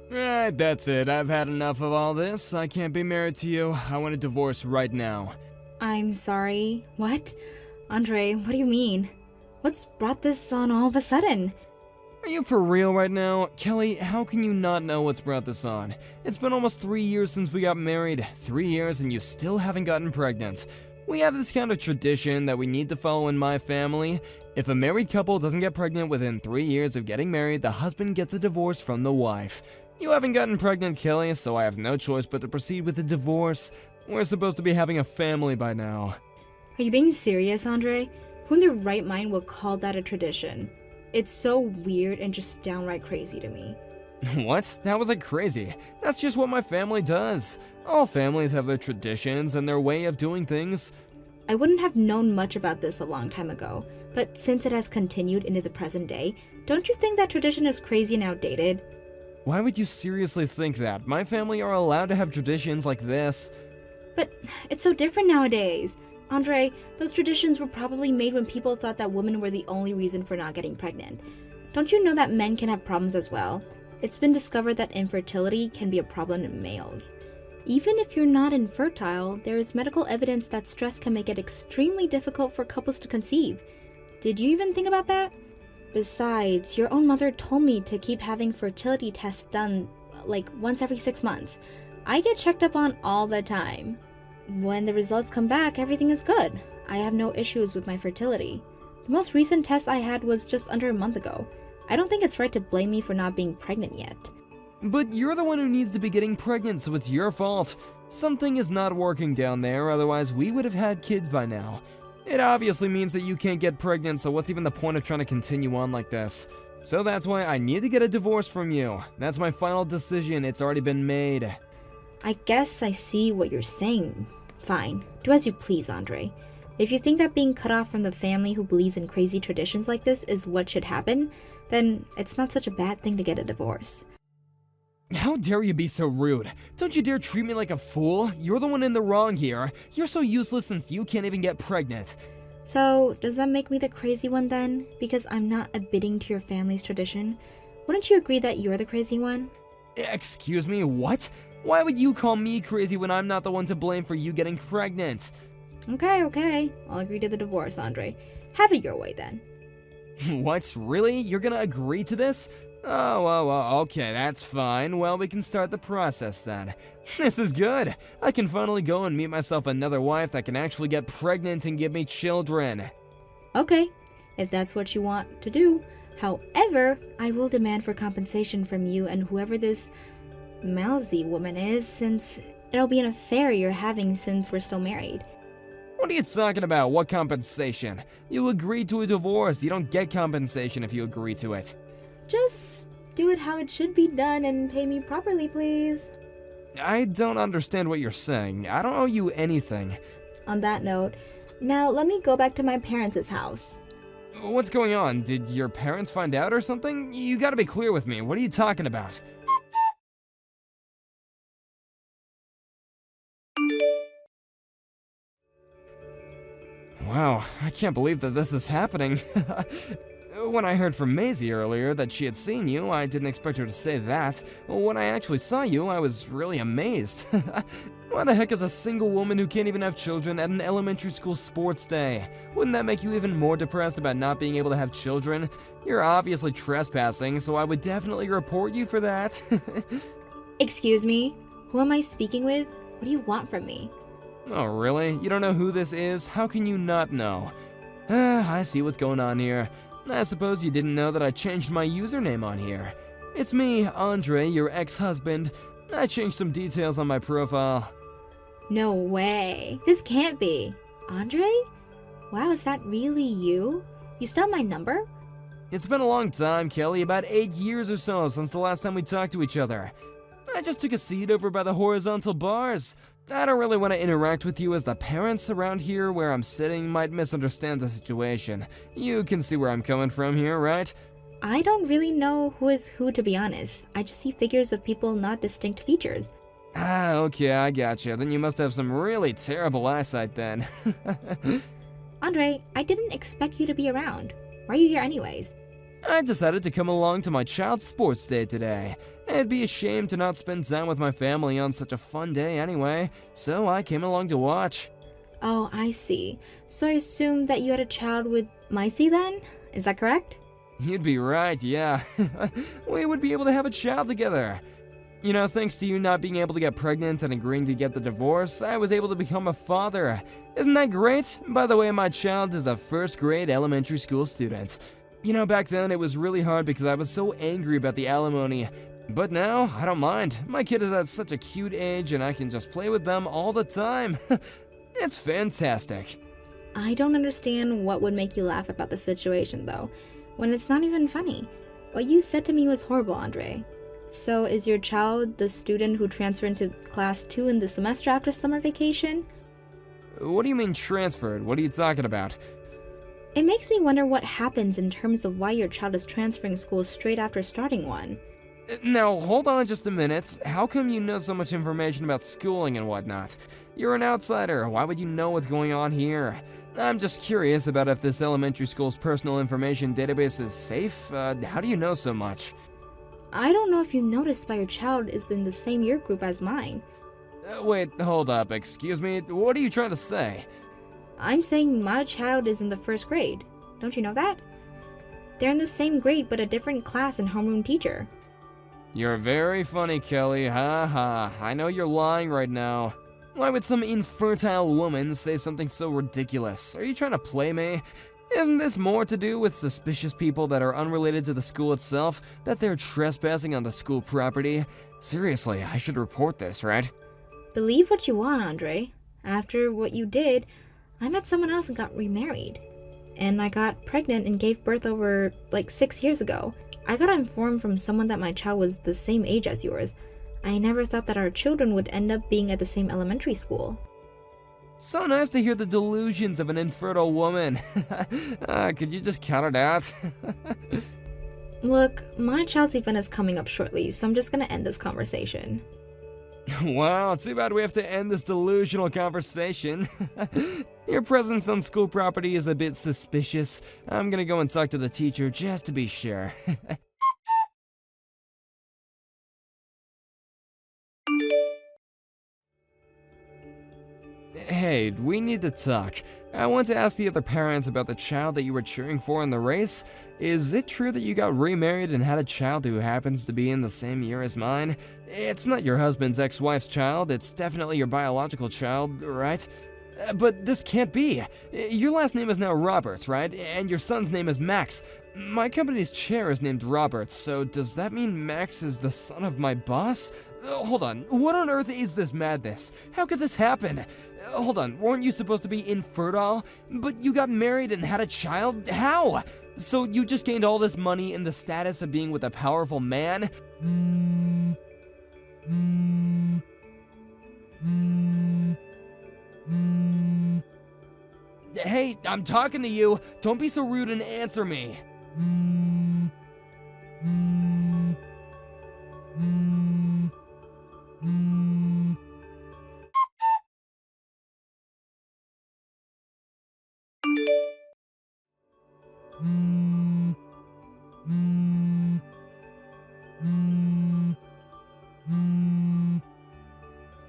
Right, that's it. I've had enough of all this. I can't be married to you. I want a divorce right now. I'm sorry. What? Andre, what do you mean? What's brought this on all of a sudden? Are you for real right now? Kelly, how can you not know what's brought this on? It's been almost 3 years since we got married. 3 years and you still haven't gotten pregnant. We have this kind of tradition that we need to follow in my family. If a married couple doesn't get pregnant within 3 years of getting married, the husband gets a divorce from the wife. You haven't gotten pregnant, Kelly, so I have no choice but to proceed with the divorce. We're supposed to be having a family by now. Are you being serious, Andre? Who in their right mind will call that a tradition? It's so weird and just downright crazy to me. What? That was like crazy. That's just what my family does. All families have their traditions and their way of doing things. I wouldn't have known much about this a long time ago, but since it has continued into the present day, don't you think that tradition is crazy and outdated? Why would you seriously think that? My family are allowed to have traditions like this. But it's so different nowadays. Andre, those traditions were probably made when people thought that women were the only reason for not getting pregnant. Don't you know that men can have problems as well? It's been discovered that infertility can be a problem in males. Even if you're not infertile, there is medical evidence that stress can make it extremely difficult for couples to conceive. Did you even think about that? Besides, your own mother told me to keep having fertility tests done like once every 6 months. I get checked up on all the time. When the results come back, everything is good. I have no issues with my fertility. The most recent test I had was just under a month ago. I don't think it's right to blame me for not being pregnant yet. But you're the one who needs to be getting pregnant, so it's your fault. Something is not working down there, otherwise we would have had kids by now. It obviously means that you can't get pregnant, so what's even the point of trying to continue on like this? So that's why I need to get a divorce from you. That's my final decision, it's already been made. I guess I see what you're saying. Fine, do as you please, Andre. If you think that being cut off from the family who believes in crazy traditions like this is what should happen, then it's not such a bad thing to get a divorce. How dare you be so rude? Don't you dare treat me like a fool. You're the one in the wrong here. You're so useless since you can't even get pregnant. So, does that make me the crazy one then? Because I'm not abiding to your family's tradition? Wouldn't you agree that you're the crazy one? Excuse me, what? Why would you call me crazy when I'm not the one to blame for you getting pregnant? Okay. I'll agree to the divorce, Andre. Have it your way then. What? Really? You're gonna agree to this? Oh, okay, that's fine. Well, we can start the process then. This is good. I can finally go and meet myself another wife that can actually get pregnant and give me children. Okay, if that's what you want to do. However, I will demand for compensation from you and whoever this Malzy woman is, since it'll be an affair you're having since we're still married. What are you talking about? What compensation? You agreed to a divorce. You don't get compensation if you agree to it. Just do it how it should be done and pay me properly, please. I don't understand what you're saying. I don't owe you anything. On that note, now let me go back to my parents' house. What's going on? Did your parents find out or something? You gotta be clear with me. What are you talking about? Wow, I can't believe that this is happening. When I heard from Maisie earlier that she had seen you, I didn't expect her to say that. When I actually saw you, I was really amazed. Why the heck is a single woman who can't even have children at an elementary school sports day? Wouldn't that make you even more depressed about not being able to have children? You're obviously trespassing, so I would definitely report you for that. Excuse me? Who am I speaking with? What do you want from me? Oh, really? You don't know who this is? How can you not know? I see what's going on here. I suppose you didn't know that I changed my username on here. It's me, Andre, your ex-husband. I changed some details on my profile. No way. This can't be. Andre? Wow, is that really you? You still have my number? It's been a long time, Kelly, about 8 years or so since the last time we talked to each other. I just took a seat over by the horizontal bars. I don't really want to interact with you as the parents around here where I'm sitting might misunderstand the situation. You can see where I'm coming from here, right? I don't really know who is who, to be honest. I just see figures of people, not distinct features. Ah, okay, I gotcha. Then you must have some really terrible eyesight then. Andre, I didn't expect you to be around. Why are you here anyways? I decided to come along to my child's sports day today. It'd be a shame to not spend time with my family on such a fun day anyway, so I came along to watch. Oh, I see. So I assume that you had a child with Maisie then? Is that correct? You'd be right, yeah. We would be able to have a child together. You know, thanks to you not being able to get pregnant and agreeing to get the divorce, I was able to become a father. Isn't that great? By the way, my child is a first-grade elementary school student. You know, back then it was really hard because I was so angry about the alimony. But now, I don't mind. My kid is at such a cute age and I can just play with them all the time. It's fantastic. I don't understand what would make you laugh about the situation, though, when it's not even funny. What you said to me was horrible, Andre. So is your child the student who transferred into class 2 in the semester after summer vacation? What do you mean transferred? What are you talking about? It makes me wonder what happens in terms of why your child is transferring schools straight after starting one. Now, hold on just a minute. How come you know so much information about schooling and whatnot? You're an outsider. Why would you know what's going on here? I'm just curious about if this elementary school's personal information database is safe. How do you know so much? I don't know if you noticed why your child is in the same year group as mine. Wait, hold up. Excuse me. What are you trying to say? I'm saying my child is in the first grade. Don't you know that? They're in the same grade but a different class and homeroom teacher. You're very funny, Kelly. Ha ha. I know you're lying right now. Why would some infertile woman say something so ridiculous? Are you trying to play me? Isn't this more to do with suspicious people that are unrelated to the school itself, that they're trespassing on the school property? Seriously, I should report this, right? Believe what you want, Andre. After what you did, I met someone else and got remarried. And I got pregnant and gave birth over, 6 years ago. I got informed from someone that my child was the same age as yours. I never thought that our children would end up being at the same elementary school. So nice to hear the delusions of an infertile woman. Could you just cut it out? Look, my child's event is coming up shortly, so I'm just gonna end this conversation. Wow, too bad we have to end this delusional conversation. Your presence on school property is a bit suspicious. I'm gonna go and talk to the teacher just to be sure. Hey, we need to talk. I want to ask the other parents about the child that you were cheering for in the race. Is it true that you got remarried and had a child who happens to be in the same year as mine? It's not your husband's ex-wife's child, it's definitely your biological child, right? But this can't be. Your last name is now Roberts, right? And your son's name is Max. My company's chair is named Roberts, so does that mean Max is the son of my boss? Hold on, what on earth is this madness? How could this happen? Hold on, weren't you supposed to be infertile? But you got married and had a child? How? So you just gained all this money and the status of being with a powerful man? Hey, I'm talking to you. Don't be so rude and answer me.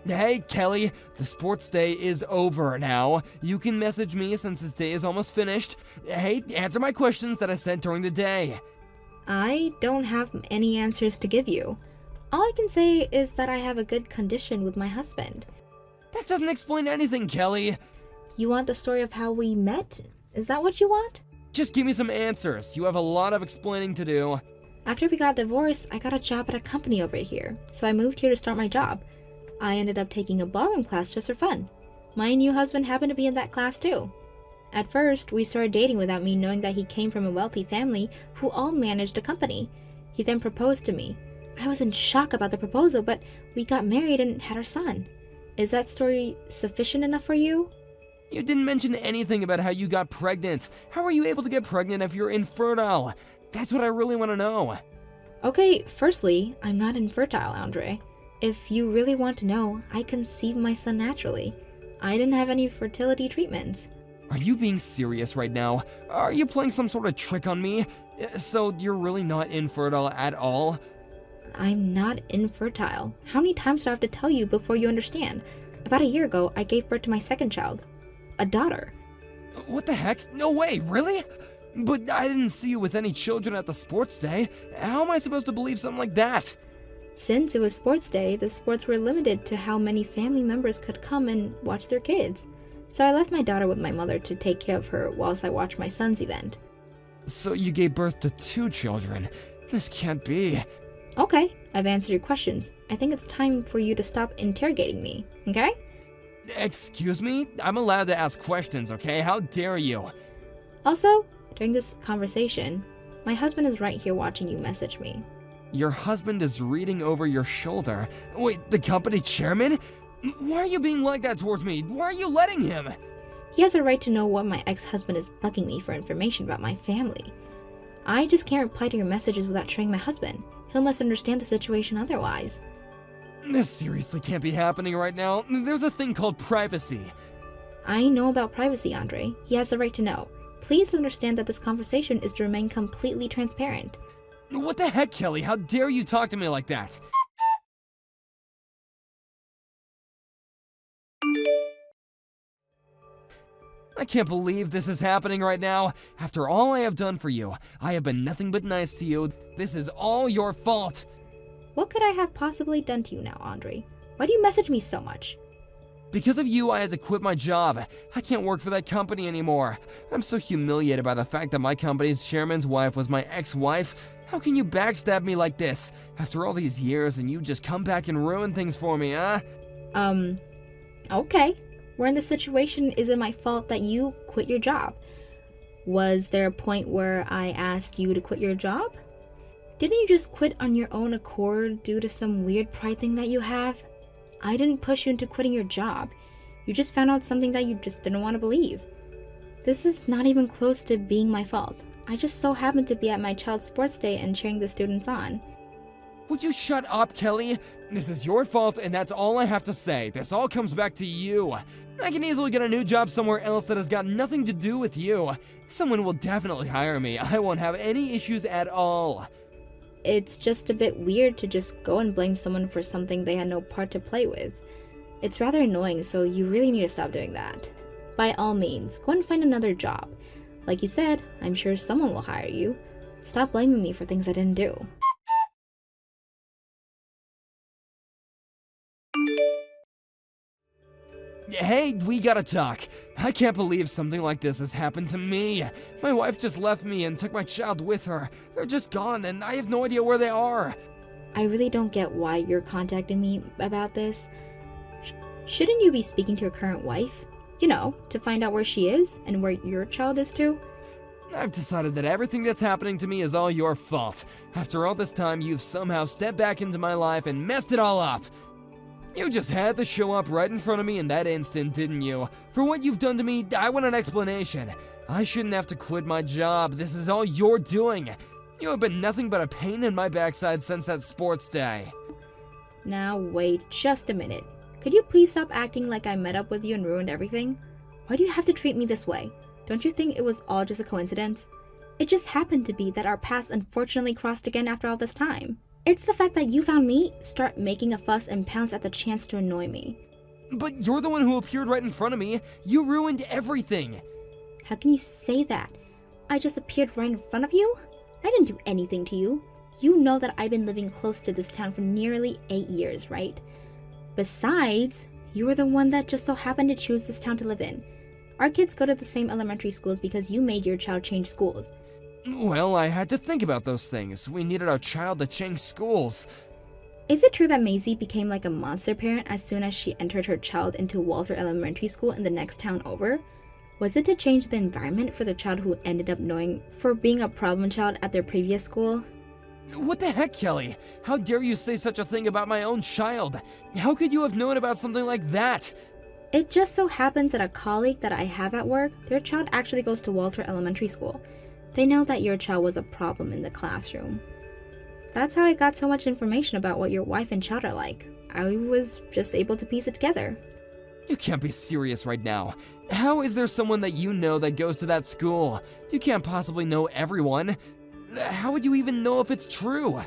Hey, Kelly, the sports day is over now. You can message me since this day is almost finished. Hey, answer my questions that I sent during the day. I don't have any answers to give you. All I can say is that I have a good condition with my husband. That doesn't explain anything, Kelly. You want the story of how we met? Is that what you want? Just give me some answers. You have a lot of explaining to do. After we got divorced, I got a job at a company over here, so I moved here to start my job. I ended up taking a ballroom class just for fun. My new husband happened to be in that class too. At first, we started dating without me knowing that he came from a wealthy family who all managed a company. He then proposed to me. I was in shock about the proposal, but we got married and had our son. Is that story sufficient enough for you? You didn't mention anything about how you got pregnant. How are you able to get pregnant if you're infertile? That's what I really want to know. Okay, firstly, I'm not infertile, Andre. If you really want to know, I conceived my son naturally. I didn't have any fertility treatments. Are you being serious right now? Are you playing some sort of trick on me? So you're really not infertile at all? I'm not infertile. How many times do I have to tell you before you understand? About a year ago, I gave birth to my second child. A daughter. What the heck? No way, really? But I didn't see you with any children at the sports day. How am I supposed to believe something like that? Since it was sports day, the sports were limited to how many family members could come and watch their kids. So I left my daughter with my mother to take care of her whilst I watched my son's event. So you gave birth to 2 children. This can't be. Okay, I've answered your questions. I think it's time for you to stop interrogating me, okay? Excuse me? I'm allowed to ask questions, okay? How dare you? Also, during this conversation, my husband is right here watching you message me. Your husband is reading over your shoulder. Wait, the company chairman? Why are you being like that towards me? Why are you letting him? He has a right to know what my ex-husband is bugging me for information about my family. I just can't reply to your messages without showing my husband. He'll must understand the situation otherwise. This seriously can't be happening right now. There's a thing called privacy. I know about privacy, Andre. He has the right to know. Please understand that this conversation is to remain completely transparent. What the heck, Kelly? How dare you talk to me like that? I can't believe this is happening right now. After all I have done for you, I have been nothing but nice to you. This is all your fault. What could I have possibly done to you now, Andre? Why do you message me so much? Because of you, I had to quit my job. I can't work for that company anymore. I'm so humiliated by the fact that my company's chairman's wife was my ex-wife. How can you backstab me like this? After all these years, and you just come back and ruin things for me, huh? Okay. We're in this situation. Is it my fault that you quit your job? Was there a point where I asked you to quit your job? Didn't you just quit on your own accord due to some weird pride thing that you have? I didn't push you into quitting your job. You just found out something that you just didn't want to believe. This is not even close to being my fault. I just so happened to be at my child's sports day and cheering the students on. Would you shut up, Kelly? This is your fault, and that's all I have to say. This all comes back to you. I can easily get a new job somewhere else that has got nothing to do with you. Someone will definitely hire me. I won't have any issues at all. It's just a bit weird to just go and blame someone for something they had no part to play with. It's rather annoying, so you really need to stop doing that. By all means, go and find another job. Like you said, I'm sure someone will hire you. Stop blaming me for things I didn't do. Hey, we gotta talk. I can't believe something like this has happened to me. My wife just left me and took my child with her. They're just gone, and I have no idea where they are. I really don't get why you're contacting me about this. Shouldn't you be speaking to your current wife? You know, to find out where she is and where your child is too? I've decided that everything that's happening to me is all your fault. After all this time, you've somehow stepped back into my life and messed it all up. You just had to show up right in front of me in that instant, didn't you? For what you've done to me, I want an explanation. I shouldn't have to quit my job. This is all you're doing. You have been nothing but a pain in my backside since that sports day. Now wait just a minute. Could you please stop acting like I met up with you and ruined everything? Why do you have to treat me this way? Don't you think it was all just a coincidence? It just happened to be that our paths unfortunately crossed again after all this time. It's the fact that you found me, start making a fuss, and pounce at the chance to annoy me. But you're the one who appeared right in front of me. You ruined everything. How can you say that? I just appeared right in front of you? I didn't do anything to you. You know that I've been living close to this town for nearly 8 years, right? Besides, you were the one that just so happened to choose this town to live in. Our kids go to the same elementary schools because you made your child change schools. Well, I had to think about those things. We needed our child to change schools. Is it true that Maisie became like a monster parent as soon as she entered her child into Walter Elementary School in the next town over? Was it to change the environment for the child who ended up knowing for being a problem child at their previous school? What the heck, Kelly? How dare you say such a thing about my own child? How could you have known about something like that? It just so happens that a colleague that I have at work, their child actually goes to Walter Elementary School. They know that your child was a problem in the classroom. That's how I got so much information about what your wife and child are like. I was just able to piece it together. You can't be serious right now. How is there someone that you know that goes to that school? You can't possibly know everyone. How would you even know if it's true?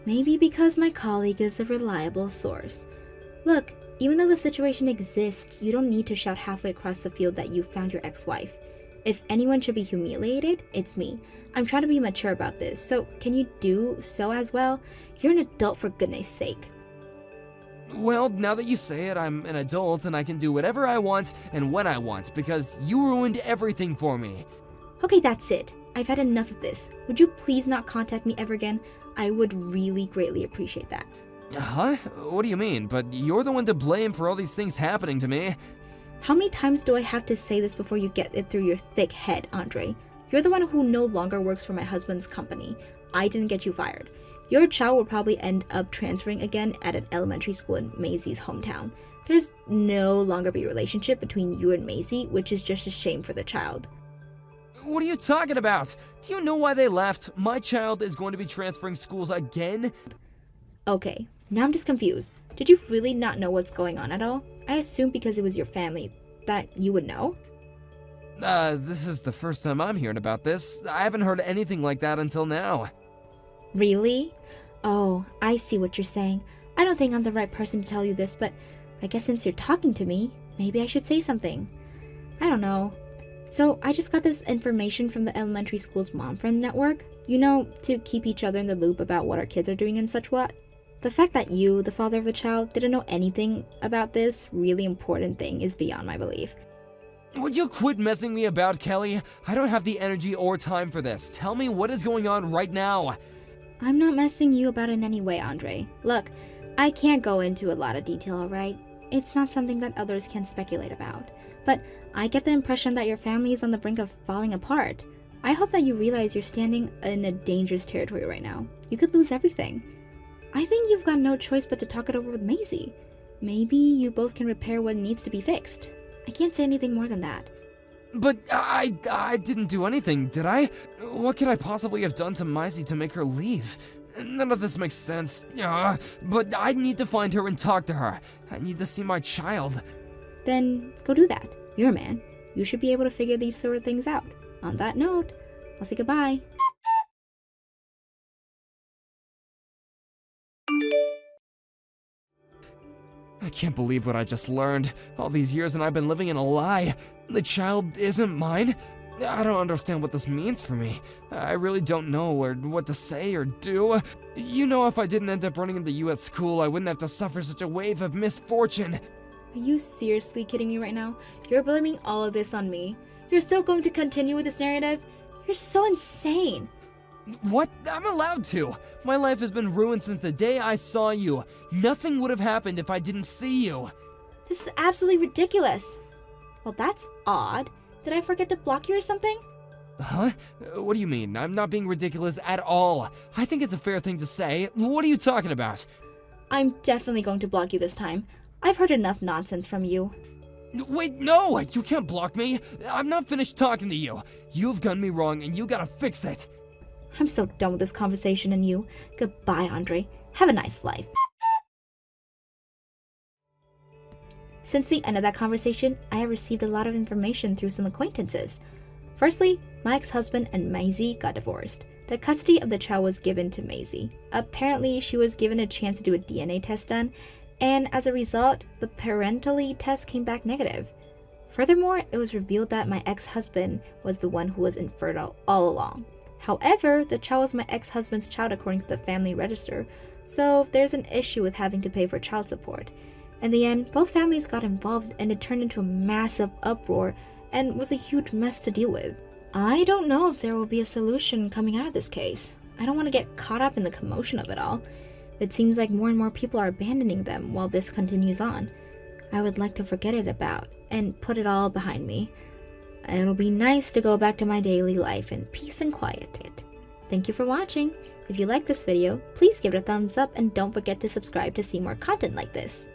Maybe because my colleague is a reliable source. Look, even though the situation exists, you don't need to shout halfway across the field that you found your ex-wife. If anyone should be humiliated, it's me. I'm trying to be mature about this, so can you do so as well? You're an adult, for goodness sake. Well, now that you say it, I'm an adult and I can do whatever I want and when I want because you ruined everything for me. Okay, that's it. I've had enough of this. Would you please not contact me ever again? I would really greatly appreciate that. Huh? What do you mean? But you're the one to blame for all these things happening to me. How many times do I have to say this before you get it through your thick head, Andre? You're the one who no longer works for my husband's company. I didn't get you fired. Your child will probably end up transferring again at an elementary school in Maisie's hometown. There's no longer be a relationship between you and Maisie, which is just a shame for the child. What are you talking about? Do you know why they left? My child is going to be transferring schools again? Okay, now I'm just confused. Did you really not know what's going on at all? I assumed because it was your family that you would know. This is the first time I'm hearing about this. I haven't heard anything like that until now. Really? Oh, I see what you're saying. I don't think I'm the right person to tell you this, but I guess since you're talking to me, maybe I should say something. I don't know. So I just got this information from the elementary school's mom friend network. You know, to keep each other in the loop about what our kids are doing and such what. The fact that you, the father of the child, didn't know anything about this really important thing is beyond my belief. Would you quit messing me about, Kelly? I don't have the energy or time for this. Tell me what is going on right now. I'm not messing you about in any way, Andre. Look, I can't go into a lot of detail, alright? It's not something that others can speculate about. But I get the impression that your family is on the brink of falling apart. I hope that you realize you're standing in a dangerous territory right now. You could lose everything. I think you've got no choice but to talk it over with Maisie. Maybe you both can repair what needs to be fixed. I can't say anything more than that. But I didn't do anything, did I? What could I possibly have done to Maisie to make her leave? None of this makes sense. But I need to find her and talk to her. I need to see my child. Then go do that. You're a man. You should be able to figure these sort of things out. On that note, I'll say goodbye. I can't believe what I just learned. All these years and I've been living in a lie. The child isn't mine. I don't understand what this means for me. I really don't know what to say or do. You know, if I didn't end up running into you at school, I wouldn't have to suffer such a wave of misfortune. Are you seriously kidding me right now? You're blaming all of this on me. You're still going to continue with this narrative? You're so insane. What? I'm allowed to. My life has been ruined since the day I saw you. Nothing would have happened if I didn't see you. This is absolutely ridiculous. Well, that's odd. Did I forget to block you or something? Huh? What do you mean? I'm not being ridiculous at all. I think it's a fair thing to say. What are you talking about? I'm definitely going to block you this time. I've heard enough nonsense from you. Wait, no! You can't block me! I'm not finished talking to you. You've done me wrong and you gotta fix it. I'm so done with this conversation and you. Goodbye, Andre. Have a nice life. Since the end of that conversation, I have received a lot of information through some acquaintances. Firstly, my ex-husband and Maisie got divorced. The custody of the child was given to Maisie. Apparently, she was given a chance to do a DNA test done, and as a result, the parentally test came back negative. Furthermore, it was revealed that my ex-husband was the one who was infertile all along. However, the child was my ex-husband's child according to the family register, so there's an issue with having to pay for child support. In the end, both families got involved and it turned into a massive uproar and was a huge mess to deal with. I don't know if there will be a solution coming out of this case. I don't want to get caught up in the commotion of it all. It seems like more and more people are abandoning them while this continues on. I would like to forget it about and put it all behind me. It'll be nice to go back to my daily life in peace and quiet. Thank you for watching. If you like this video, please give it a thumbs up and don't forget to subscribe to see more content like this.